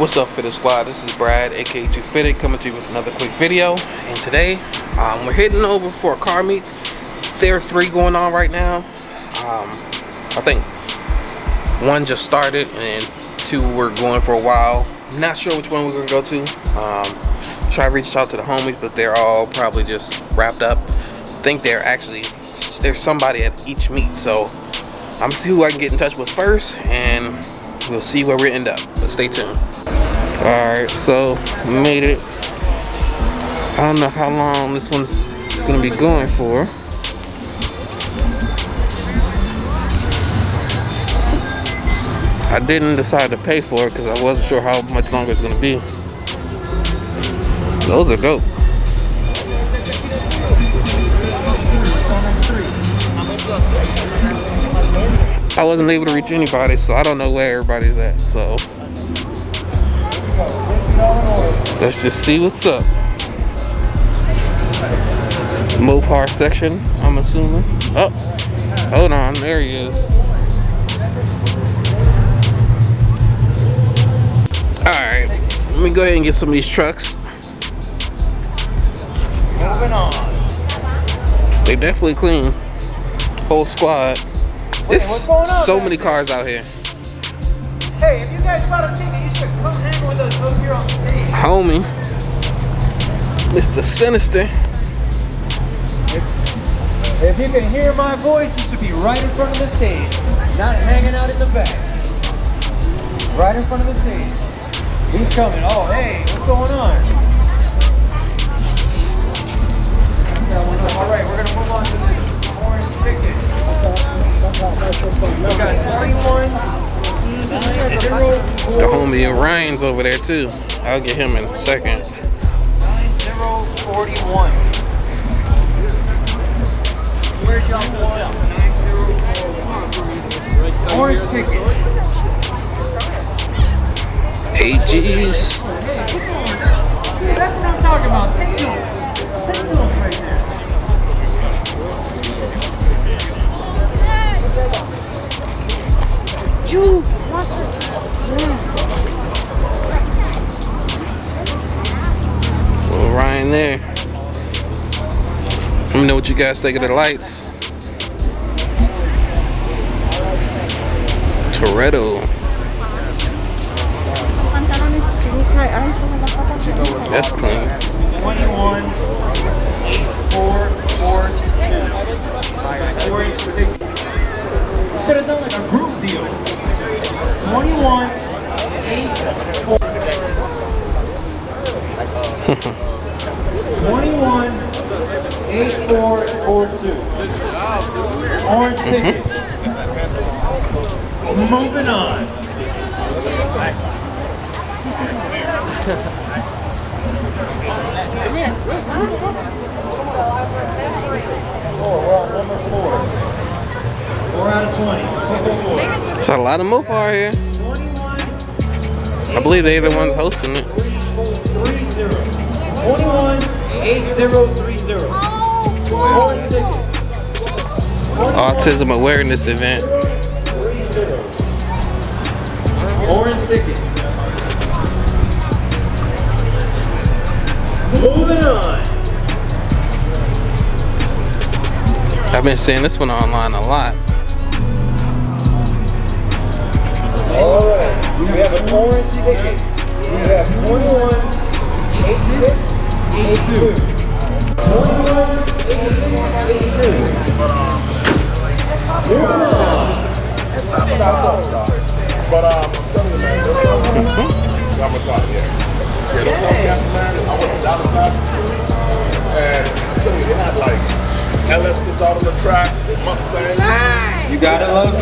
What's up, Fitted Squad? This is Brad, aka Too Fitted, coming to you with another quick video. And today, we're heading over for a car meet. There are 3 going on right now. I think 1 just started, and 2 were going for a while. Not sure which one we're gonna go to. Try to reach out to the homies, but they're all probably just wrapped up. I think there's somebody at each meet, so I'm gonna see who I can get in touch with first, and we'll see where we end up. But stay tuned. Alright, so made it. I don't know how long this one's gonna be going for. I didn't decide to pay for it because I wasn't sure how much longer it's gonna be. Those are dope. I wasn't able to reach anybody, so I don't know where everybody's at, so let's just see what's up. Mopar section, I'm assuming. Oh, hold on, there he is. Alright, let me go ahead and get some of these trucks. Moving on. They definitely clean. Whole squad. There's so many cars out here. Hey, if you guys bought a ticket, you should come hang with us over here on the stage. Homie, Mr. Sinister. If you can hear my voice, you should be right in front of the stage, not hanging out in the back. Right in front of the stage. He's coming. Oh, hey, what's going on? All right, we're gonna move on to this orange ticket. We got 21. The homie Ryan's over there too. I'll get him in a second. 9041. Where's y'all going? Orange ticket. AGs. See, that's what I'm talking about. Take notes. Take notes right there. Well, Ryan there. Let me know what you guys think of the lights. Toretto. That's clean. 21,8,4,4,2. Should have done like a group deal. 21,8,4. 21,8,4,4,2. Orange ticket. Moving on. We're on number 4. 4 out of 20. There's a lot of Mopar here. I believe they're the ones hosting it. 21,8,0,30. Orange ticket. Autism awareness event. Orange ticket. Moving on. I've been seeing this one online a lot. Alright, we have an orange ticket. We have 21,8,6,82. 21,8,6,82. Moving on. But I'm telling you, man, those guys, man, I went to Dallas last week, and I'm telling you, they had like LS's out on the track, Mustangs. You got it, love?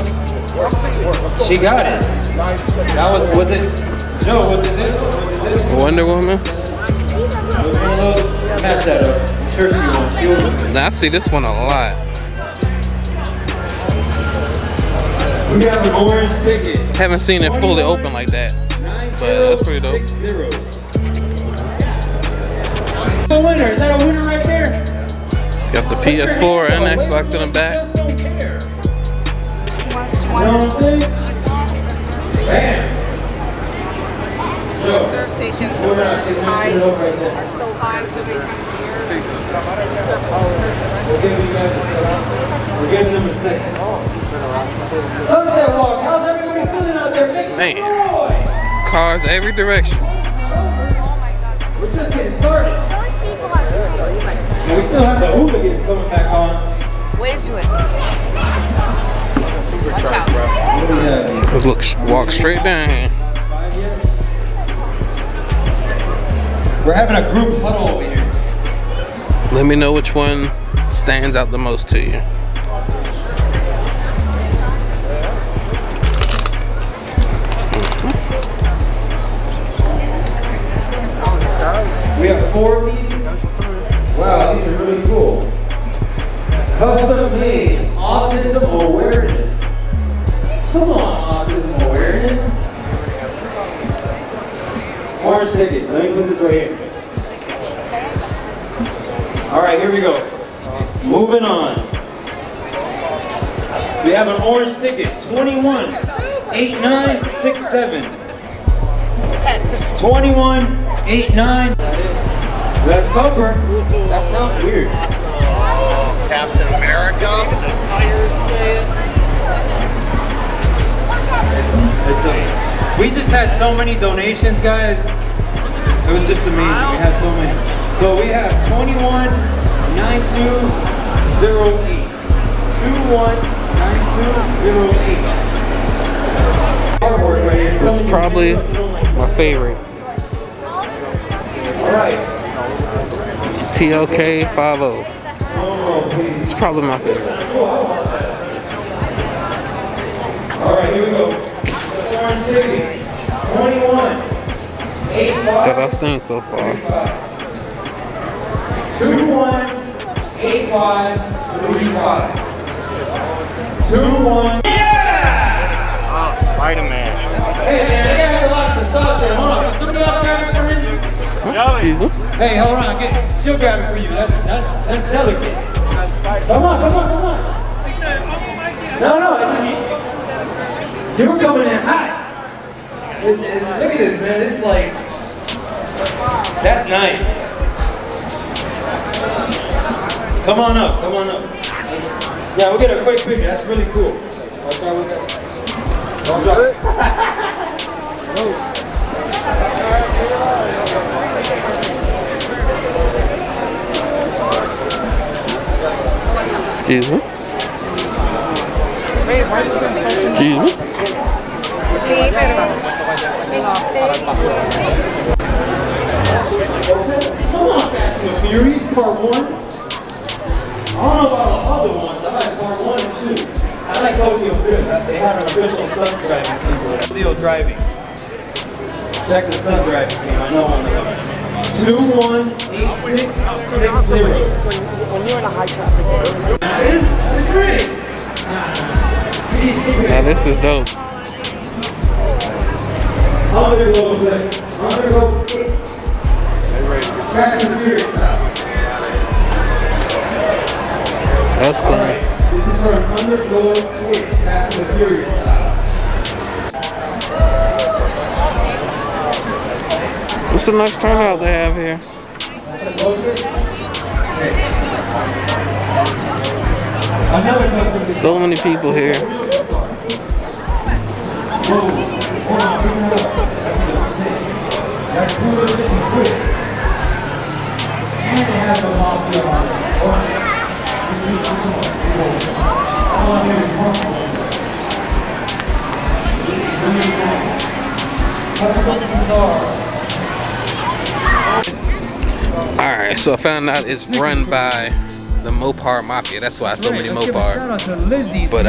She got it. That was it, Joe, was it this one? Was it this one? Wonder Woman. It was one of those, match that up. I'm sure she won. Now I see this one a lot. We have an orange ticket. Haven't seen it fully open like that, but that's pretty dope. The winner, is that a winner right there? Got the PS4 and Xbox in the back. Just don't care. You know what I'm saying? Bam. So, stations where the tides are so high, so they come here. We're giving them a second. Sunset Walk, how's everybody feeling out there? Make some noise! Cars every direction. We're just getting started. And we still have the hooligans coming back on. Wave to it. Watch out. Look, walk straight down here. We're having a group huddle over here. Let me know which one stands out the most to you. We have 4 of these. Wow, these are really cool. Custom made autism awareness. Come on, autism awareness. Orange ticket. Let me put this right here. All right, here we go. Moving on. We have an orange ticket. 218967. 2189. That's Cooper. That sounds weird. Captain America. We just had so many donations, guys. It was just amazing. We had so many. So we have 219208. 219208. This is probably my favorite. All right. TLK 50. It's probably my favorite. All right, here we go. Orange ticket. 2185. That I've seen so far. 218535. 21. Yeah! Oh, Spider-Man. Hey man, that guy has a lot of testosterone. Hold on, can somebody else grab it for him? Excuse me. Hey, hold on, she'll grab it for you. That's delicate. Come on. No, I said you were coming in hot. Look at this, man. It's like, that's nice. Come on up. Yeah, we'll get a quick picture. That's really cool. I'll start with that. Don't drop it. Excuse me. Excuse me. Come on, Fast and Furious, part 1. I don't know about the other ones. I like part 1 and 2. I like Tokyo Drift. They had an official stunt driving team. Tokyo driving. Check the stunt driving team. I know one of them. 218660. When you're in a high traffic area. It's great. Now this is dope. I'm gonna go play. I'm gonna go quick. Fast and Furious style. That's cool. Alright, this is for an undergo quick. Fast and Furious style. It's a nice turnout they have here. So many people here. Alright, so I found out it's run by the Mopar Mafia. That's why so many Mopar. But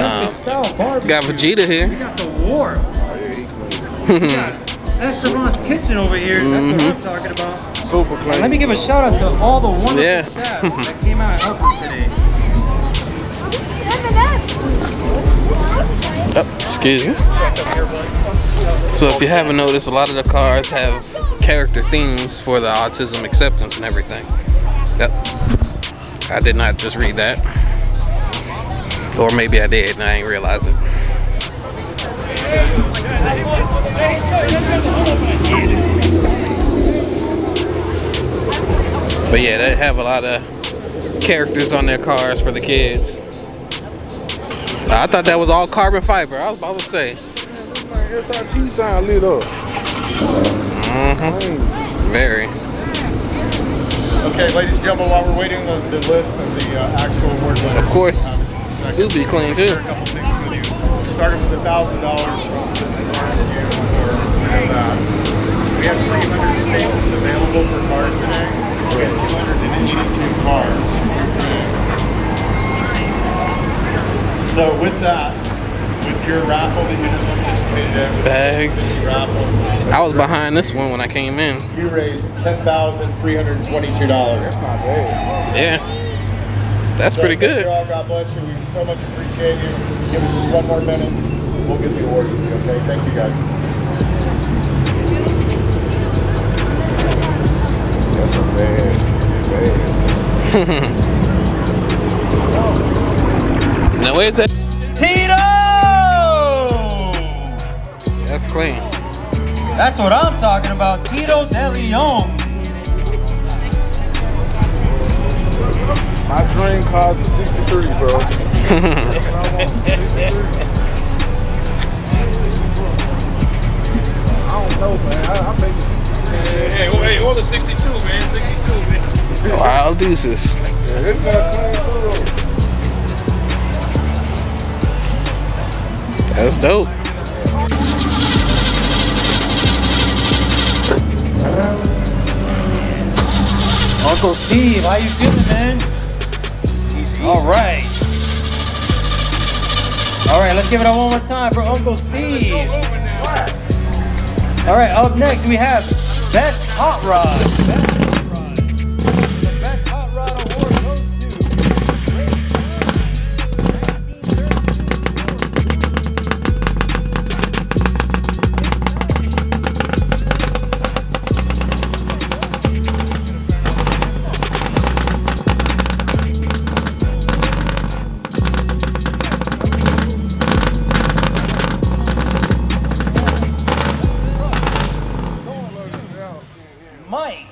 got Vegeta here. We got the war. Esteban's Kitchen over here. That's what I'm talking about. Super clean. Let me give a shout out to all the wonderful staff that came out and helped us today. Oh, excuse me. So if you haven't noticed, a lot of the cars have character themes for the autism acceptance and everything. Yep. I did not just read that. Or maybe I did and I ain't realize it. But yeah, they have a lot of characters on their cars for the kids. I thought that was all carbon fiber. I was about to say. SRT sign lit up. Very. Okay, ladies and gentlemen, while we're waiting on the list of the actual award winners, Of course, Sue be clean too. share a couple things with you. We started with $1,000 from that. We have 300 spaces available for cars today. We have 282 cars. So with that, with your raffle that you just participated in, Bags. raffle, I was behind this one when I came in. you raised $10,322. That's not bad. Yeah. That's pretty good. Thank you all. God bless you. We so much appreciate you. Give us just one more minute. We'll get the awards to you, okay? Thank you, guys. That's a bad. Now where's that? Tito! That's clean. That's what I'm talking about. Tito De Leon. My dream car is a 63, bro. I don't know, man. I make it. Hey, what the 62, man? 62, man. Wild deuces. Yeah, it's not clean too. That's dope. Uncle Steve, how you feeling, man? All right. All right, let's give it up one more time for Uncle Steve. All right, up next we have Best Hot Rod. The Best Hot Rod Award goes Mike.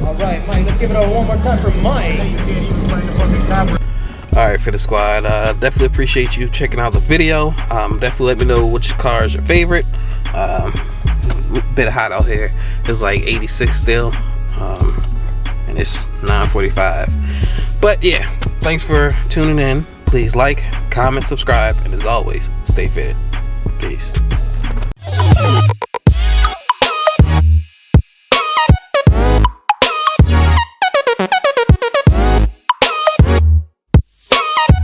All right, Mike, let's give it up one more time for Mike. Alright, for the squad, definitely appreciate you checking out the video. Definitely let me know which car is your favorite. Bit hot out here. It's like 86 still. And it's 9:45. But yeah, thanks for tuning in. Please like, comment, subscribe, and as always, stay fit. Peace.